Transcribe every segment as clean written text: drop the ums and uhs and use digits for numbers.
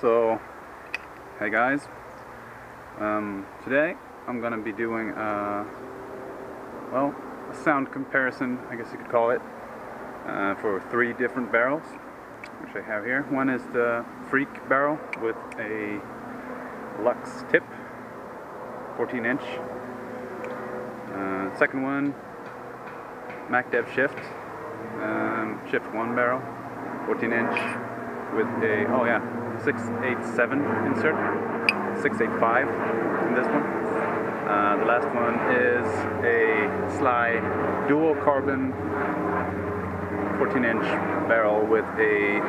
So, hey guys, today I'm gonna be doing a sound comparison, I guess you could call it, for 3 different barrels, which I have here. One is the Freak barrel with a Luxe tip, 14-inch. Second one, MacDev Shift, Shift 1 barrel, 14-inch. With a 687 insert, 685 in this one. The last one is a SLY Dual Carbon 14-inch barrel with a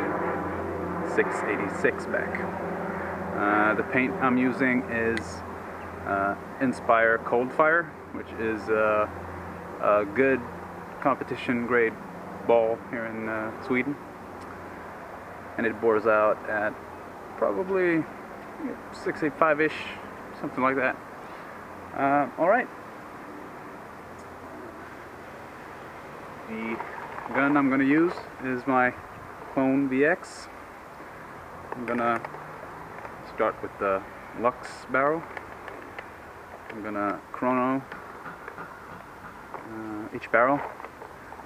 686 back. The paint I'm using is Inspire Cold Fire, which is a good competition grade ball here in Sweden. And it bores out at probably 685-ish, something like that. Alright. The gun I'm going to use is my Clone VX. I'm going to start with the Luxe barrel. I'm going to chrono each barrel.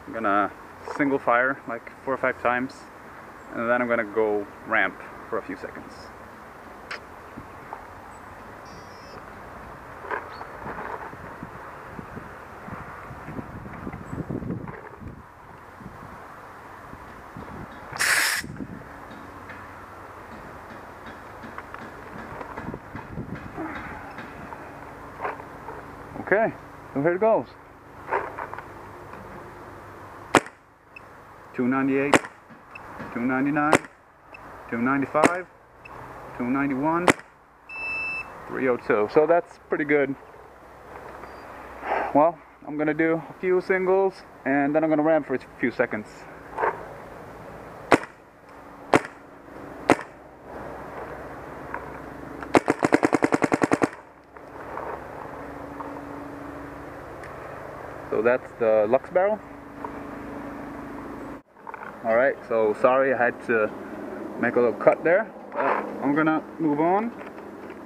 I'm going to single fire like 4 or 5 times. And then I'm going to go ramp for a few seconds. Okay, so here it goes. 298. 299, 295, 291, 302. So that's pretty good. Well, I'm gonna do a few singles and then I'm gonna ramp for a few seconds. So that's the Luxe barrel. Alright, so sorry I had to make a little cut there, but I'm gonna move on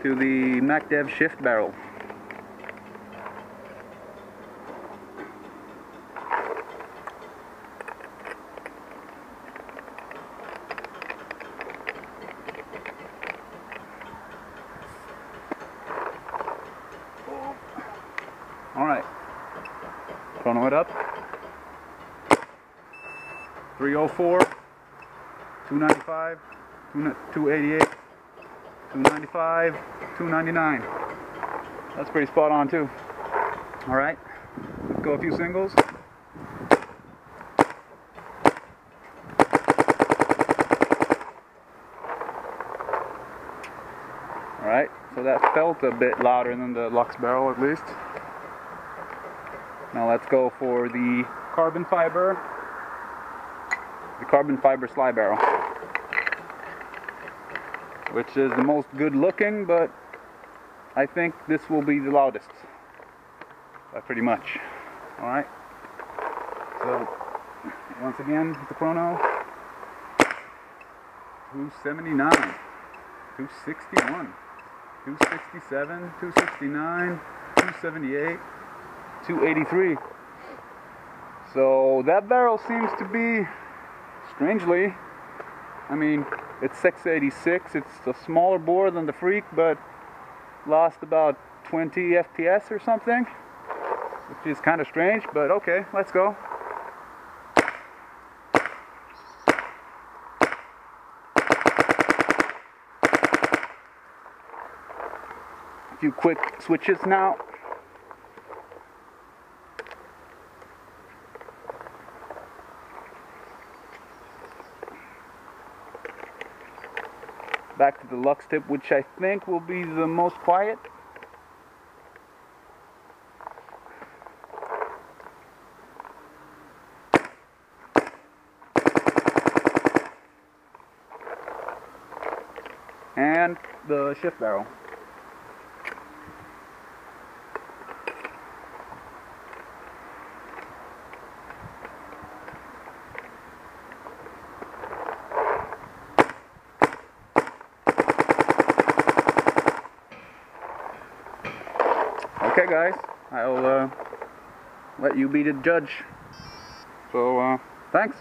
to the MacDev Shift barrel. Alright, chrono it up. 304, 295, 288, 295, 299. That's pretty spot on too. Alright, let's go a few singles. Alright, so that felt a bit louder than the Luxe barrel at least. Now let's go for the carbon fiber SLY barrel, which is the most good looking, but I think this will be the loudest by pretty much. Alright, so once again the chrono, 279, 261, 267, 269, 278, 283. So that barrel seems to be, strangely, I mean, it's 686, it's a smaller bore than the Freak, but lost about 20 FPS or something, which is kind of strange, but okay, let's go. A few quick switches now. Back to the Luxe tip, which I think will be the most quiet. And the Shift barrel. Okay guys, I'll let you be the judge. So thanks.